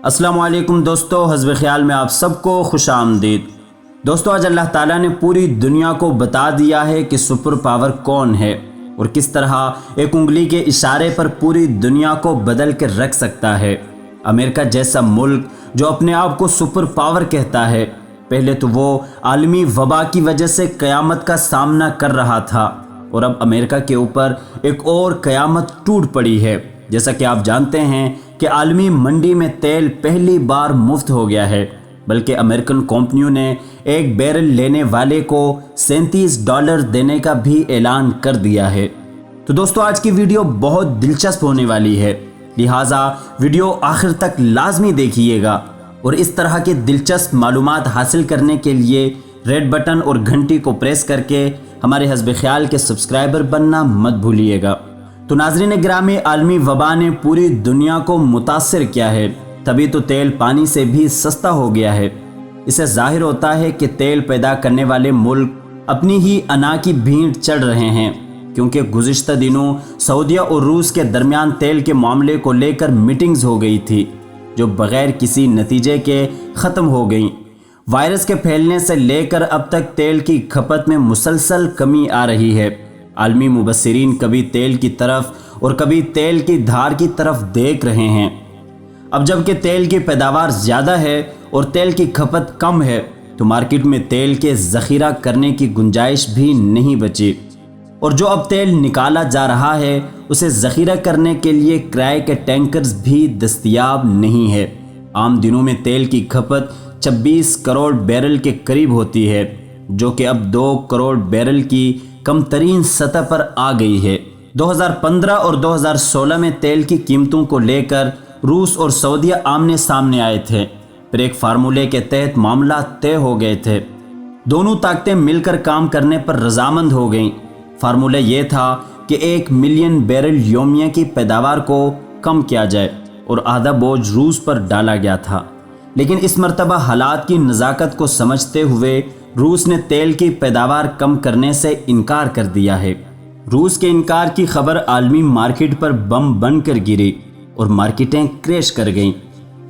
السلام علیکم دوستو، حزب خیال میں آپ سب کو خوش آمدید۔ دوستو، آج اللہ تعالیٰ نے پوری دنیا کو بتا دیا ہے کہ سپر پاور کون ہے اور کس طرح ایک انگلی کے اشارے پر پوری دنیا کو بدل کے رکھ سکتا ہے۔ امریکہ جیسا ملک جو اپنے آپ کو سپر پاور کہتا ہے، پہلے تو وہ عالمی وبا کی وجہ سے قیامت کا سامنا کر رہا تھا، اور اب امریکہ کے اوپر ایک اور قیامت ٹوٹ پڑی ہے۔ جیسا کہ آپ جانتے ہیں کہ عالمی منڈی میں تیل پہلی بار مفت ہو گیا ہے، بلکہ امریکن کمپنیوں نے ایک بیرل لینے والے کو $37 دینے کا بھی اعلان کر دیا ہے۔ تو دوستو، آج کی ویڈیو بہت دلچسپ ہونے والی ہے، لہٰذا ویڈیو آخر تک لازمی دیکھیے گا، اور اس طرح کے دلچسپ معلومات حاصل کرنے کے لیے ریڈ بٹن اور گھنٹی کو پریس کر کے ہمارے حزب خیال کے سبسکرائبر بننا مت بھولیے گا۔ تو ناظرین گرامی، عالمی وبا نے پوری دنیا کو متاثر کیا ہے، تبھی تو تیل پانی سے بھی سستا ہو گیا ہے۔ اسے ظاہر ہوتا ہے کہ تیل پیدا کرنے والے ملک اپنی ہی انا کی بھینٹ چڑھ رہے ہیں، کیونکہ گزشتہ دنوں سعودیہ اور روس کے درمیان تیل کے معاملے کو لے کر میٹنگز ہو گئی تھی، جو بغیر کسی نتیجے کے ختم ہو گئیں۔ وائرس کے پھیلنے سے لے کر اب تک تیل کی کھپت میں مسلسل کمی آ رہی ہے۔ عالمی مبصرین کبھی تیل کی طرف اور کبھی تیل کی دھار کی طرف دیکھ رہے ہیں۔ اب جب کہ تیل کی پیداوار زیادہ ہے اور تیل کی کھپت کم ہے، تو مارکیٹ میں تیل کے ذخیرہ کرنے کی گنجائش بھی نہیں بچی، اور جو اب تیل نکالا جا رہا ہے اسے ذخیرہ کرنے کے لیے کرائے کے ٹینکرز بھی دستیاب نہیں ہے۔ عام دنوں میں تیل کی کھپت 26 کروڑ بیرل کے قریب ہوتی ہے، جو کہ اب 2 کروڑ بیرل کی کم ترین سطح پر آ گئی ہے۔ 2015 اور 2016 میں تیل کی قیمتوں کو لے کر روس اور سعودیہ آمنے سامنے آئے تھے، پھر ایک فارمولے کے تحت معاملات طے ہو گئے تھے۔ دونوں طاقتیں مل کر کام کرنے پر رضامند ہو گئیں۔ فارمولہ یہ تھا کہ 1 ملین بیرل یومیہ کی پیداوار کو کم کیا جائے، اور آدھا بوجھ روس پر ڈالا گیا تھا۔ لیکن اس مرتبہ حالات کی نزاکت کو سمجھتے ہوئے روس نے تیل کی پیداوار کم کرنے سے انکار کر دیا ہے۔ روس کے انکار کی خبر عالمی مارکیٹ پر بم بن کر گری اور مارکیٹیں کریش کر گئیں۔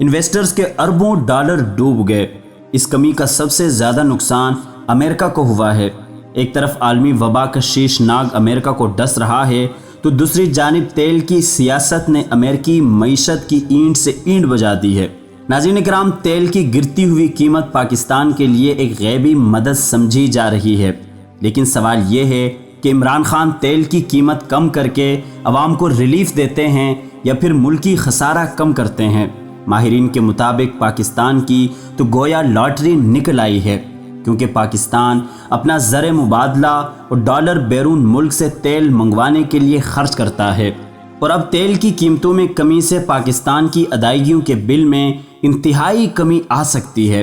انویسٹرز کے اربوں ڈالر ڈوب گئے۔ اس کمی کا سب سے زیادہ نقصان امریکہ کو ہوا ہے۔ ایک طرف عالمی وبا کا شیشناگ امریکہ کو ڈس رہا ہے، تو دوسری جانب تیل کی سیاست نے امریکی معیشت کی اینٹ سے اینٹ بجا دی ہے۔ ناظرین کرام، تیل کی گرتی ہوئی قیمت پاکستان کے لیے ایک غیبی مدد سمجھی جا رہی ہے، لیکن سوال یہ ہے کہ عمران خان تیل کی قیمت کم کر کے عوام کو ریلیف دیتے ہیں یا پھر ملکی خسارہ کم کرتے ہیں۔ ماہرین کے مطابق پاکستان کی تو گویا لاٹری نکل آئی ہے، کیونکہ پاکستان اپنا زر مبادلہ اور ڈالر بیرون ملک سے تیل منگوانے کے لیے خرچ کرتا ہے، اور اب تیل کی قیمتوں میں کمی سے پاکستان کی ادائیگیوں کے بل میں انتہائی کمی آ سکتی ہے۔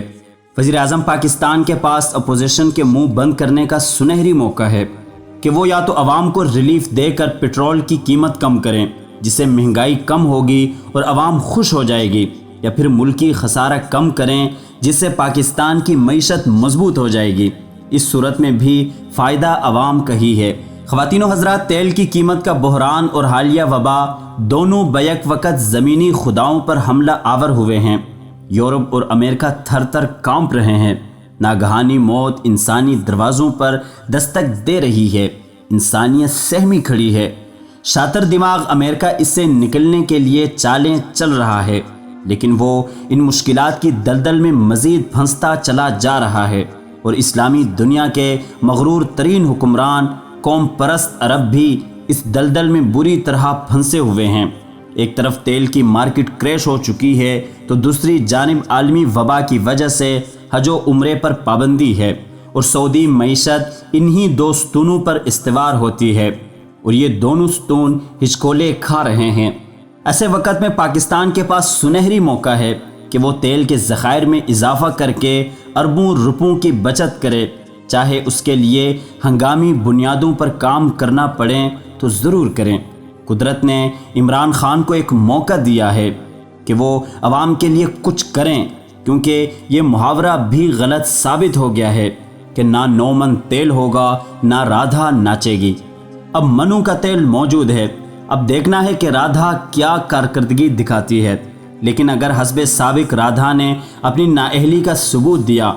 وزیر اعظم پاکستان کے پاس اپوزیشن کے منہ بند کرنے کا سنہری موقع ہے کہ وہ یا تو عوام کو ریلیف دے کر پٹرول کی قیمت کم کریں، جس سے مہنگائی کم ہوگی اور عوام خوش ہو جائے گی، یا پھر ملکی خسارہ کم کریں، جس سے پاکستان کی معیشت مضبوط ہو جائے گی۔ اس صورت میں بھی فائدہ عوام کا ہی ہے۔ خواتین و حضرات، تیل کی قیمت کا بحران اور حالیہ وبا دونوں بیک وقت زمینی خداؤں پر حملہ آور ہوئے ہیں۔ یورپ اور امریکہ تھر تھر کانپ رہے ہیں۔ ناگہانی موت انسانی دروازوں پر دستک دے رہی ہے۔ انسانیت سہمی کھڑی ہے۔ شاطر دماغ امریکہ اس سے نکلنے کے لیے چالیں چل رہا ہے، لیکن وہ ان مشکلات کی دلدل میں مزید پھنستا چلا جا رہا ہے، اور اسلامی دنیا کے مغرور ترین حکمران قوم پرست عرب بھی اس دلدل میں بری طرح پھنسے ہوئے ہیں۔ ایک طرف تیل کی مارکیٹ کریش ہو چکی ہے، تو دوسری جانب عالمی وبا کی وجہ سے حج و عمرے پر پابندی ہے، اور سعودی معیشت انہی دو ستونوں پر استوار ہوتی ہے، اور یہ دونوں ستون ہچکولے کھا رہے ہیں۔ ایسے وقت میں پاکستان کے پاس سنہری موقع ہے کہ وہ تیل کے ذخائر میں اضافہ کر کے اربوں روپوں کی بچت کرے، چاہے اس کے لیے ہنگامی بنیادوں پر کام کرنا پڑے تو ضرور کریں۔ قدرت نے عمران خان کو ایک موقع دیا ہے کہ وہ عوام کے لیے کچھ کریں، کیونکہ یہ محاورہ بھی غلط ثابت ہو گیا ہے کہ نہ 9 من تیل ہوگا نہ رادھا ناچے گی۔ اب منو کا تیل موجود ہے، اب دیکھنا ہے کہ رادھا کیا کارکردگی دکھاتی ہے۔ لیکن اگر حسب سابق رادھا نے اپنی نااہلی کا ثبوت دیا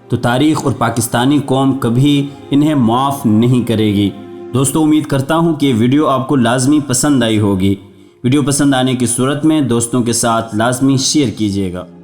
تو تاریخ اور پاکستانی قوم کبھی انہیں معاف نہیں کرے گی۔ دوستو امید کرتا ہوں کہ یہ ویڈیو آپ کو لازمی پسند آئی ہوگی۔ ویڈیو پسند آنے کی صورت میں دوستوں کے ساتھ لازمی شیئر کیجیے گا۔